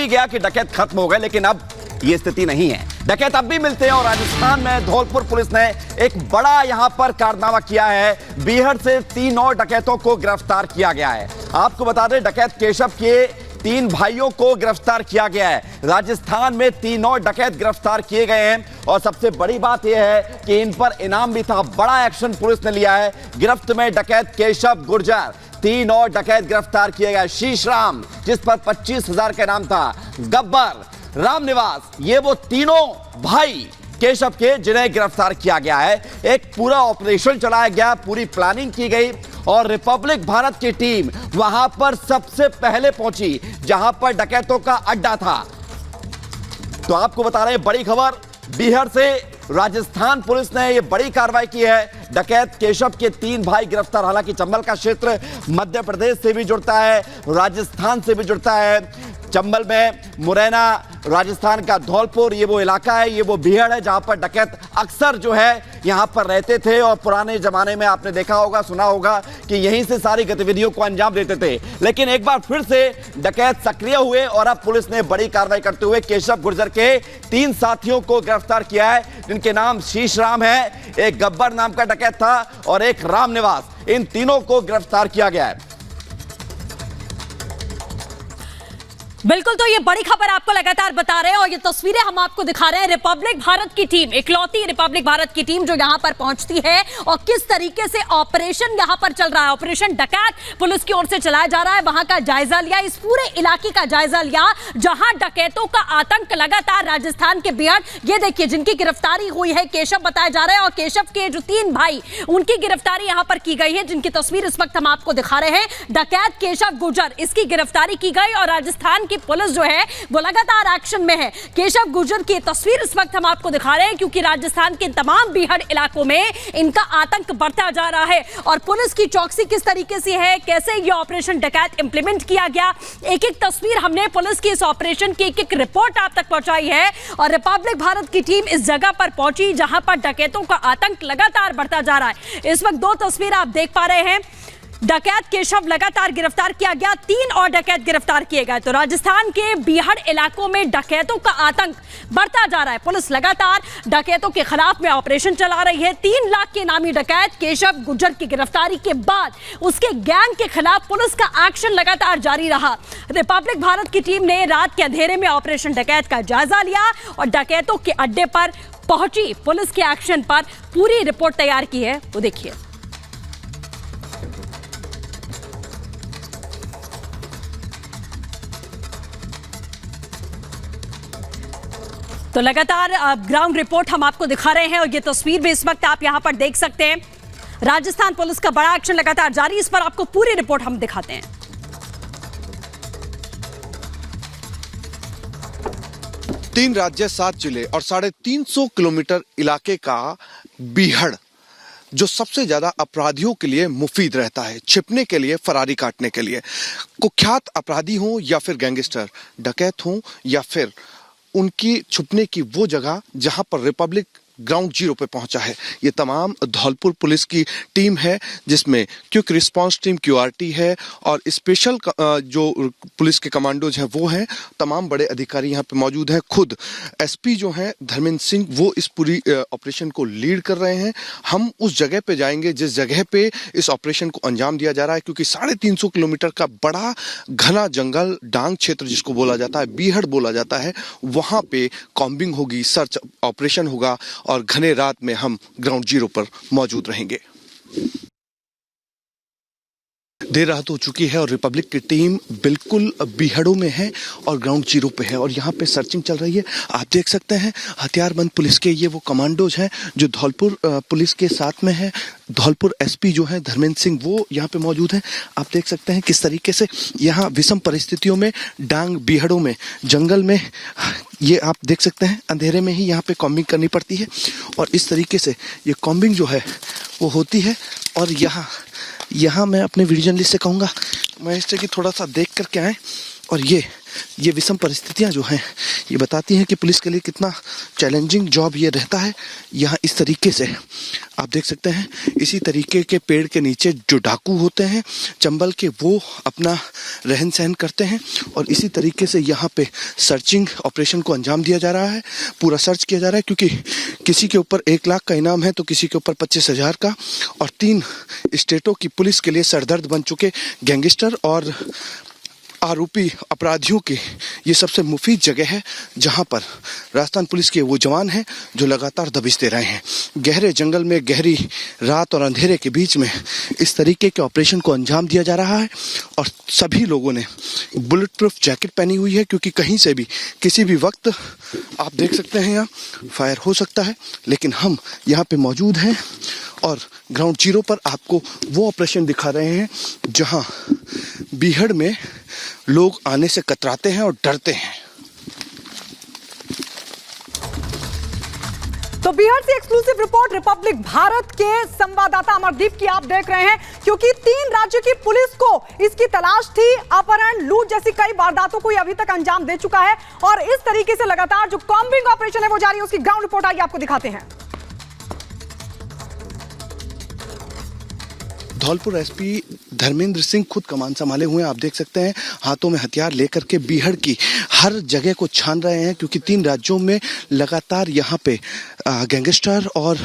गया कि डकैत खत्म हो गए, लेकिन अब ये स्थिति नहीं है। डकैत अब भी मिलते हैं और राजस्थान में धौलपुर पुलिस ने एक बड़ा यहां पर कारनामा किया है। बीहड़ से 3 और डकैतों को गिरफ्तार किया गया है। आपको बता दें, डकैत केशव के 3 भाइयों को गिरफ्तार किया गया है। राजस्थान में 3 और डकैत गिरफ्तार किए गए हैं और सबसे बड़ी बात यह है कि इन पर इनाम भी था। बड़ा एक्शन पुलिस ने लिया है। गिरफ्त में डकैत केशव गुर्जर, 3 और डकैत गिरफ्तार किए गए। शीशराम, जिस पर 25,000 का इनाम था, गब्बर, रामनिवास, ये वो तीनों भाई केशव के जिन्हें गिरफ्तार किया गया है। एक पूरा ऑपरेशन चलाया गया, पूरी प्लानिंग की गई और रिपब्लिक भारत की टीम वहां पर सबसे पहले पहुंची जहां पर डकैतों का अड्डा था। तो आपको बता रहे हैं बड़ी खबर, बीहड़ से राजस्थान पुलिस ने यह बड़ी कार्रवाई की है। डकैत केशव के 3 भाई गिरफ्तार। हालांकि चंबल का क्षेत्र मध्य प्रदेश से भी जुड़ता है, राजस्थान से भी जुड़ता है। चंबल में मुरैना, राजस्थान का धौलपुर, ये वो इलाका है, ये वो बीहड़ है जहां पर डकैत अक्सर जो है यहां पर रहते थे और पुराने जमाने में आपने देखा होगा, सुना होगा कि यहीं से सारी गतिविधियों को अंजाम देते थे। लेकिन एक बार फिर से डकैत सक्रिय हुए और अब पुलिस ने बड़ी कार्रवाई करते हुए केशव गुर्जर के 3 साथियों को गिरफ्तार किया है, जिनके नाम शीशराम है, एक गब्बर नाम का डकैत था और एक रामनिवास। इन तीनों को गिरफ्तार किया गया है। बिल्कुल, तो ये बड़ी खबर आपको लगातार बता रहे हैं और ये तस्वीरें हम आपको दिखा रहे हैं। रिपब्लिक भारत की टीम, इकलौती रिपब्लिक भारत की टीम जो यहां पर पहुंचती है और किस तरीके से ऑपरेशन यहां पर चल रहा है, ऑपरेशन डकैत पुलिस की ओर से चलाया जा रहा है, वहां का जायजा लिया, इस पूरे इलाके का जायजा लिया जहां डकैतों का आतंक लगातार राजस्थान के बीहड़, ये देखिए जिनकी गिरफ्तारी हुई है, केशव बताया जा रहा है और केशव के जो 3 भाई, उनकी गिरफ्तारी यहां पर की गई है, जिनकी तस्वीर इस वक्त हम आपको दिखा रहे हैं। डकैत केशव गुर्जर, इसकी गिरफ्तारी की गई और राजस्थान की पुलिस जो है वो लगातार एक्शन में है। केशव गुर्जर की तस्वीर इस वक्त हम आपको दिखा रहे हैं क्योंकि राजस्थान के तमाम बीहड़ इलाकों में इनका आतंक बढ़ता जा रहा है और पुलिस की चौकसी किस तरीके से है, कैसे ये ऑपरेशन डकैत इंप्लीमेंट किया गया, एक-एक तस्वीर हमने पुलिस की इस ऑपरेशन की एक-एक रिपोर्ट आप तक पहुंचाई है और रिपब्लिक भारत की टीम इस जगह पर पहुंची जहां पर डकैतों का आतंक लगातार बढ़ता जा रहा है। इस वक्त 2 तस्वीर आप देख पा रहे हैं। डकैत केशव लगातार गिरफ्तार किया गया, 3 और डकैत गिरफ्तार किए गए। तो राजस्थान के बीहड़ इलाकों में डकैतों का आतंक बढ़ता जा रहा है। पुलिस लगातार डकैतों के खिलाफ में ऑपरेशन चला रही है। 3 लाख के नामी डकैत केशव गुर्जर की गिरफ्तारी के बाद उसके गैंग के खिलाफ पुलिस का एक्शन लगातार जारी रहा। रिपब्लिक भारत की टीम ने रात के अंधेरे में ऑपरेशन डकैत का जायजा लिया और डकैतों के अड्डे पर पहुंची पुलिस के एक्शन पर पूरी रिपोर्ट तैयार की है, वो देखिए। तो लगातार ग्राउंड रिपोर्ट हम आपको दिखा रहे हैं और ये तस्वीर भी इस वक्त आप यहां पर देख सकते हैं। राजस्थान पुलिस का बड़ा एक्शन लगातार जारी, इस पर आपको पूरी रिपोर्ट हम दिखाते हैं। तीन राज्य, 7 जिले और 350 किलोमीटर इलाके का बीहड़ जो सबसे ज्यादा अपराधियों के लिए मुफीद रहता है, छिपने के लिए, फरारी काटने के लिए। कुख्यात अपराधी हों या फिर गैंगस्टर, डकैत हों या फिर उनकी छुपने की वो जगह जहां पर रिपब्लिक ग्राउंड जीरो पे पहुंचा है। ये तमाम धौलपुर पुलिस की टीम है जिसमें क्विक रिस्पांस टीम QRT है और स्पेशल जो पुलिस के कमांडोज हैं वो हैं। तमाम बड़े अधिकारी यहाँ पे मौजूद हैं। खुद SP जो हैं धर्मेंद्र सिंह, वो इस पूरी ऑपरेशन को लीड कर रहे हैं। हम उस जगह पे जाएंगे जिस जगह पे इस ऑपरेशन को अंजाम दिया जा रहा है, क्योंकि 350 किलोमीटर का बड़ा घना जंगल, डांग क्षेत्र जिसको बोला जाता है, बीहड़ बोला जाता है, वहां पे कॉम्बिंग होगी, सर्च ऑपरेशन होगा और घने रात में हम ग्राउंड जीरो पर मौजूद रहेंगे। देर रात हो चुकी है और रिपब्लिक की टीम बिल्कुल बीहड़ों में है और ग्राउंड जीरो पे है और यहाँ पे सर्चिंग चल रही है। आप देख सकते हैं हथियारबंद पुलिस के ये वो कमांडोज हैं जो धौलपुर पुलिस के साथ में है। धौलपुर SP जो है धर्मेंद्र सिंह, वो यहाँ पे मौजूद हैं। आप देख सकते हैं किस तरीके से यहाँ विषम परिस्थितियों में, डांग बीहड़ों में, जंगल में, ये आप देख सकते हैं अंधेरे में ही यहाँ पे कॉम्बिंग करनी पड़ती है और इस तरीके से ये कॉम्बिंग जो है वो होती है। और यहाँ मैं अपने वीडियो जर्नलिस्ट से कहूँगा महेश कि थोड़ा सा देख करके आए और ये विषम परिस्थितियाँ जो हैं ये बताती हैं कि पुलिस के लिए कितना चैलेंजिंग जॉब ये रहता है। यहाँ इस तरीके से आप देख सकते हैं इसी तरीके के पेड़ के नीचे जो डाकू होते हैं चंबल के, वो अपना रहन सहन करते हैं और इसी तरीके से यहाँ पे सर्चिंग ऑपरेशन को अंजाम दिया जा रहा है। पूरा सर्च किया जा रहा है क्योंकि किसी के ऊपर 1 लाख का इनाम है तो किसी के ऊपर 25,000 का, और 3 स्टेटों की पुलिस के लिए सरदर्द बन चुके गैंगस्टर और आरोपी अपराधियों की ये सबसे मुफीद जगह है जहां पर राजस्थान पुलिस के वो जवान हैं जो लगातार दबिश दे रहे हैं। गहरे जंगल में गहरी रात और अंधेरे के बीच में इस तरीके के ऑपरेशन को अंजाम दिया जा रहा है और सभी लोगों ने बुलेट प्रूफ जैकेट पहनी हुई है क्योंकि कहीं से भी किसी भी वक्त आप देख सकते हैं यहाँ फायर हो सकता है। लेकिन हम यहाँ पे मौजूद हैं और ग्राउंड जीरो पर आपको वो ऑपरेशन दिखा रहे हैं जहाँ बीहड़ में लोग आने से कतराते हैं और डरते हैं। तो बिहार से एक्सक्लूसिव रिपोर्ट रिपब्लिक भारत के संवाददाता अमरदीप की आप देख रहे हैं, क्योंकि 3 राज्यों की पुलिस को इसकी तलाश थी। अपहरण, लूट जैसी कई वारदातों को ये अभी तक अंजाम दे चुका है और इस तरीके से लगातार जो कॉम्बिंग ऑपरेशन है वो जारी है। उसकी ग्राउंड रिपोर्ट आइए आपको दिखाते हैं। धौलपुर एसपी धर्मेंद्र सिंह खुद कमान संभाले हुए हैं। आप देख सकते हैं हाथों में हथियार लेकर के बीहड़ की हर जगह को छान रहे हैं क्योंकि 3 राज्यों में लगातार यहाँ पे गैंगस्टर और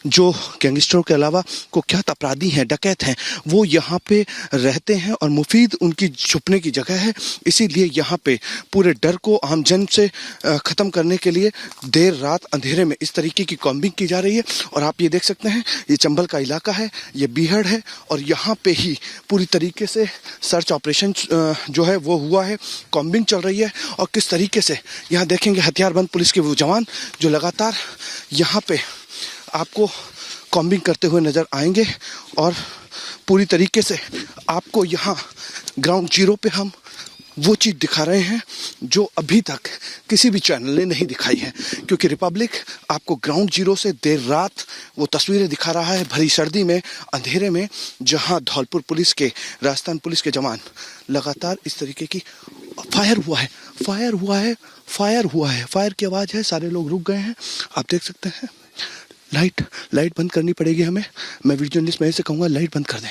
जो गैंगस्टरों के अलावा कुख्यात अपराधी हैं, डकैत हैं, वो यहाँ पे रहते हैं और मुफीद उनकी छुपने की जगह है। इसीलिए यहाँ पे पूरे डर को आम जन से ख़त्म करने के लिए देर रात अंधेरे में इस तरीके की कॉम्बिंग की जा रही है। और आप ये देख सकते हैं ये चंबल का इलाका है, ये बीहड़ है और यहाँ पे ही पूरी तरीके से सर्च ऑपरेशन जो है वो हुआ है, कॉम्बिंग चल रही है। और किस तरीके से यहाँ देखेंगे हथियारबंद पुलिस के वो जवान जो लगातार यहाँ पे आपको कॉम्बिंग करते हुए नजर आएंगे और पूरी तरीके से आपको यहाँ ग्राउंड जीरो पे हम वो चीज़ दिखा रहे हैं जो अभी तक किसी भी चैनल ने नहीं दिखाई है, क्योंकि रिपब्लिक आपको ग्राउंड जीरो से देर रात वो तस्वीरें दिखा रहा है भरी सर्दी में, अंधेरे में, जहां धौलपुर पुलिस के, राजस्थान पुलिस के जवान लगातार इस तरीके की फायर हुआ है, फायर की आवाज़ है, सारे लोग रुक गए हैं। आप देख सकते हैं लाइट बंद करनी पड़ेगी हमें। मैं वीडियो जर्नलिस्ट में से कहूँगा लाइट बंद कर दें।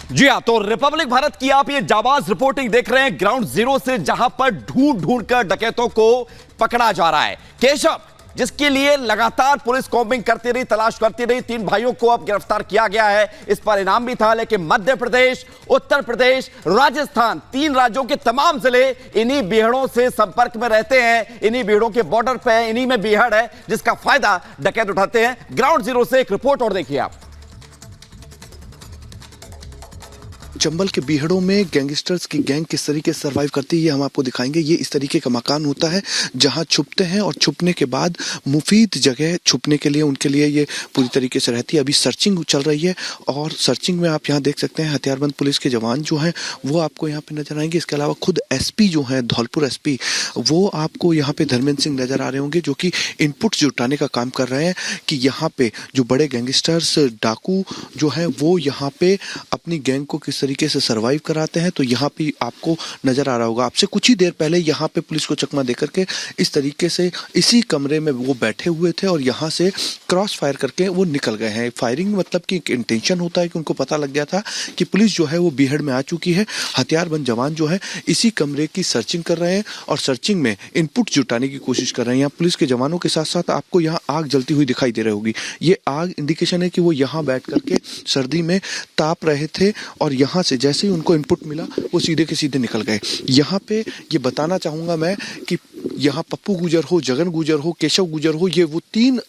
जी हाँ, तो रिपब्लिक भारत की आप ये जाबाज रिपोर्टिंग देख रहे हैं ग्राउंड जीरो से, जहां पर ढूंढ कर डकैतों को पकड़ा जा रहा है। केशव, जिसके लिए लगातार पुलिस कॉम्बिंग करती रही, तलाश करती रही, 3 भाइयों को अब गिरफ्तार किया गया है। इस पर इनाम भी था, लेकिन मध्य प्रदेश, उत्तर प्रदेश, राजस्थान, 3 राज्यों के तमाम जिले इन्हीं बीहड़ों से संपर्क में रहते हैं, इन्हीं बीहड़ों के बॉर्डर पे है, इन्हीं में बीहड़ है जिसका फायदा डकैत उठाते हैं। ग्राउंड जीरो से एक रिपोर्ट और देखिए आप। चंबल के बीहड़ों में गैंगस्टर्स की गैंग किस तरीके से सर्वाइव करती है ये हम आपको दिखाएंगे। ये इस तरीके का मकान होता है जहां छुपते हैं और छुपने के बाद मुफीद जगह छुपने के लिए उनके लिए ये पूरी तरीके से रहती है। अभी सर्चिंग चल रही है और सर्चिंग में आप यहाँ देख सकते हैं हथियारबंद पुलिस के जवान जो हैं वो आपको यहाँ पे नजर आएंगे। इसके अलावा खुद एसपी जो हैं धौलपुर एसपी, वो आपको यहाँ पे धर्मेंद्र सिंह नजर आ रहे होंगे जो कि इनपुट जुटाने का काम कर रहे हैं कि यहाँ पे जो बड़े गैंगस्टर्स, डाकू जो हैं वो यहाँ पे अपनी गैंग को किस तरीके से सरवाइव कराते हैं। तो यहाँ पे आपको नजर आ रहा होगा, आपसे कुछ ही देर पहले यहाँ पे पुलिस को चकमा देकर के इस तरीके से इसी कमरे में वो बैठे हुए थे और यहाँ से क्रॉस फायर करके वो निकल गए हैं। फायरिंग मतलब कि एक इंटेंशन होता है कि उनको पता लग गया था कि पुलिस जो है वो बीहड़ में आ चुकी है। हथियारबंद जवान जो है इसी कमरे की सर्चिंग कर रहे हैं और सर्चिंग में इनपुट जुटाने की कोशिश कर रहे हैं। यहाँ पुलिस के जवानों के साथ साथ आपको यहाँ आग जलती हुई दिखाई दे रही होगी। ये आग इंडिकेशन है कि वो यहाँ बैठ करके सर्दी में ताप रहे थे और यहाँ से जैसे ही उनको इनपुट मिला वो सीधे के सीधे निकल गए। यहाँ पे ये बताना चाहूँगा मैं कि यहाँ पप्पू गुजर हो, जगन गुजर हो, केशव गुजर हो, ये वो 3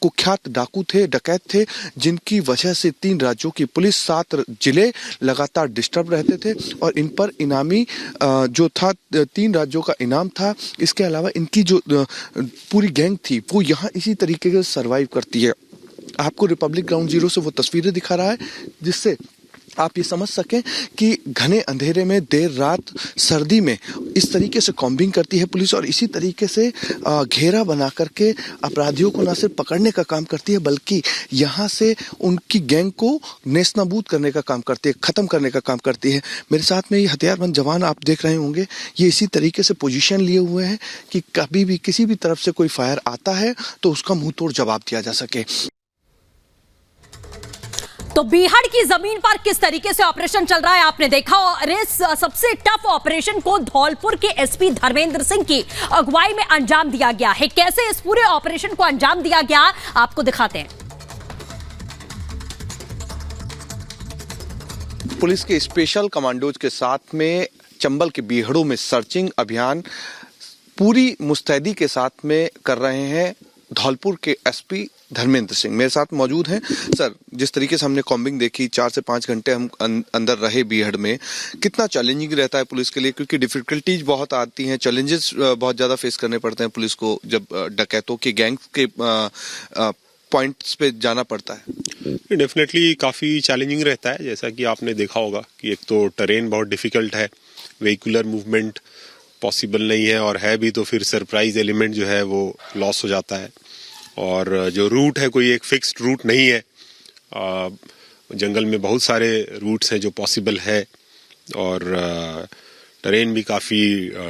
कुख्यात डाकू थे, डकैत थे, जिनकी वजह से 3 राज्यों की पुलिस, 7 जिले लगातार डिस्टर्ब रहते थे और इन पर इनामी जो था 3 राज्यों का इनाम था। इसके अलावा इनकी जो पूरी गैंग थी वो यहाँ इसी तरीके से सर्वाइव करती है। आपको रिपब्लिक ग्राउंड जीरो से वो तस्वीरें दिखा रहा है जिससे आप ये समझ सकें कि घने अंधेरे में देर रात सर्दी में इस तरीके से कॉम्बिंग करती है पुलिस और इसी तरीके से घेरा बना करके अपराधियों को न सिर्फ पकड़ने का काम करती है बल्कि यहाँ से उनकी गैंग को नेस्तनाबूद करने का काम करती है, ख़त्म करने का काम करती है। मेरे साथ में ये हथियारबंद जवान आप देख रहे होंगे, ये इसी तरीके से पोजीशन लिए हुए हैं कि कभी भी किसी भी तरफ से कोई फायर आता है तो उसका मुंह तोड़ जवाब दिया जा सके। तो बीहड़ की जमीन पर किस तरीके से ऑपरेशन चल रहा है आपने देखा, और इस सबसे टफ ऑपरेशन को धौलपुर के एसपी धर्मेंद्र सिंह की अगुवाई में अंजाम दिया गया है। कैसे इस पूरे ऑपरेशन को अंजाम दिया गया आपको दिखाते हैं। पुलिस के स्पेशल कमांडोज के साथ में चंबल के बीहड़ों में सर्चिंग अभियान पूरी मुस्तैदी के साथ में कर रहे हैं धौलपुर के एसपी धर्मेंद्र सिंह मेरे साथ मौजूद हैं। सर, जिस तरीके से हमने कॉम्बिंग देखी, 4 से 5 घंटे हम अंदर रहे बीहड़ में, कितना चैलेंजिंग रहता है पुलिस के लिए, क्योंकि डिफिकल्टीज बहुत आती हैं, चैलेंजेस बहुत ज़्यादा फेस करने पड़ते हैं पुलिस को जब डकैतों के गैंग्स के पॉइंट्स पे जाना पड़ता है। डेफिनेटली काफ़ी चैलेंजिंग रहता है, जैसा कि आपने देखा होगा कि एक तो टेरेन बहुत डिफिकल्ट है, व्हीकुलर मूवमेंट पॉसिबल नहीं है, और है भी तो फिर सरप्राइज एलिमेंट जो है वो लॉस हो जाता है, और जो रूट है कोई एक फिक्स्ड रूट नहीं है। जंगल में बहुत सारे रूट्स हैं जो पॉसिबल है, और टेरेन भी काफ़ी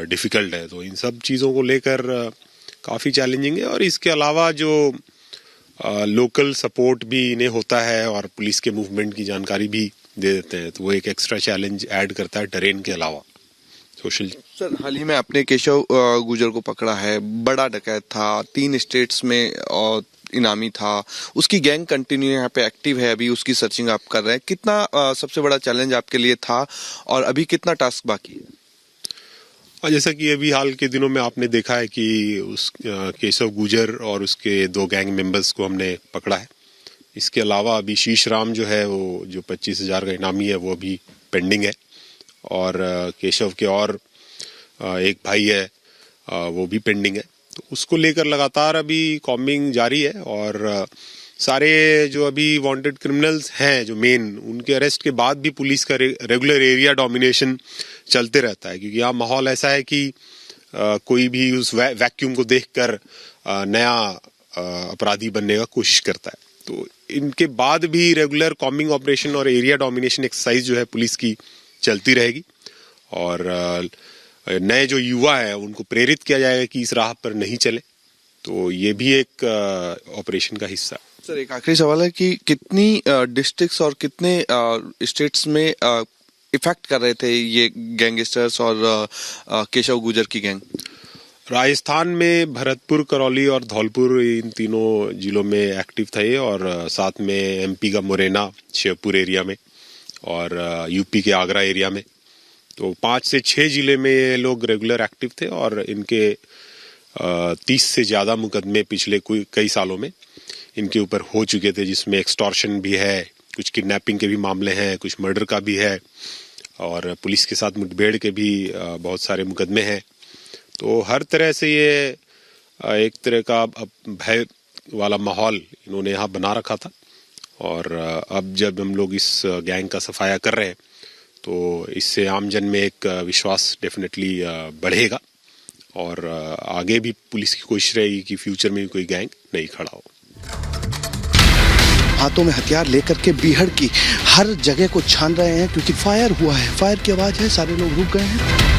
डिफ़िकल्ट है, तो इन सब चीज़ों को लेकर काफ़ी चैलेंजिंग है। और इसके अलावा जो लोकल सपोर्ट भी इन्हें होता है और पुलिस के मूवमेंट की जानकारी भी दे देते हैं, तो वो एक एक्स्ट्रा चैलेंज ऐड करता है टेरेन के अलावा। सोशल सर, हाल ही में आपने केशव गुजर को पकड़ा है, बड़ा डकैत था, 3 स्टेट्स में और इनामी था, उसकी गैंग कंटिन्यू यहाँ पे एक्टिव है, अभी उसकी सर्चिंग आप कर रहे हैं। कितना सबसे बड़ा चैलेंज आपके लिए था और अभी कितना टास्क बाकी है? जैसा कि अभी हाल के दिनों में आपने देखा है कि उस केशव गुजर और उसके 2 गैंग मेंबर्स को हमने पकड़ा है। इसके अलावा अभी शीश राम जो है वो जो 25,000 का इनामी है वो अभी पेंडिंग है, और केशव के और एक भाई है वो भी पेंडिंग है, तो उसको लेकर लगातार अभी कॉम्बिंग जारी है। और सारे जो अभी वांटेड क्रिमिनल्स हैं जो मेन, उनके अरेस्ट के बाद भी पुलिस का रेगुलर एरिया डोमिनेशन चलते रहता है, क्योंकि यहाँ माहौल ऐसा है कि कोई भी उस वैक्यूम को देखकर नया अपराधी बनने का कोशिश करता है। तो इनके बाद भी रेगुलर कॉम्बिंग ऑपरेशन और एरिया डोमिनेशन एक्सरसाइज जो है पुलिस की चलती रहेगी, और नए जो युवा हैं उनको प्रेरित किया जाएगा कि इस राह पर नहीं चले, तो ये भी एक ऑपरेशन का हिस्सा। सर, एक आखिरी सवाल है कि कितनी डिस्ट्रिक्ट्स और कितने स्टेट्स में इफेक्ट कर रहे थे ये गैंगस्टर्स और केशव गुजर की गैंग? राजस्थान में भरतपुर, करौली और धौलपुर, इन तीनों जिलों में एक्टिव थे, और साथ में एमपी का मुरैना, शिवपुर एरिया में, और यूपी के आगरा एरिया में। तो 5 से 6 जिले में ये लोग रेगुलर एक्टिव थे, और इनके 30 से ज़्यादा मुकदमे पिछले कई सालों में इनके ऊपर हो चुके थे, जिसमें एक्सटॉर्शन भी है, कुछ किडनैपिंग के भी मामले हैं, कुछ मर्डर का भी है, और पुलिस के साथ मुठभेड़ के भी बहुत सारे मुकदमे हैं। तो हर तरह से ये एक तरह का भय वाला माहौल इन्होंने यहाँ बना रखा था, और अब जब हम लोग इस गैंग का सफाया कर रहे हैं तो इससे आम जन में एक विश्वास डेफिनेटली बढ़ेगा, और आगे भी पुलिस की कोशिश रहेगी कि फ्यूचर में भी कोई गैंग नहीं खड़ा हो। हाथों में हथियार लेकर के बीहड़ की हर जगह को छान रहे हैं, क्योंकि फायर हुआ है, फायर की आवाज है, सारे लोग रुक गए हैं।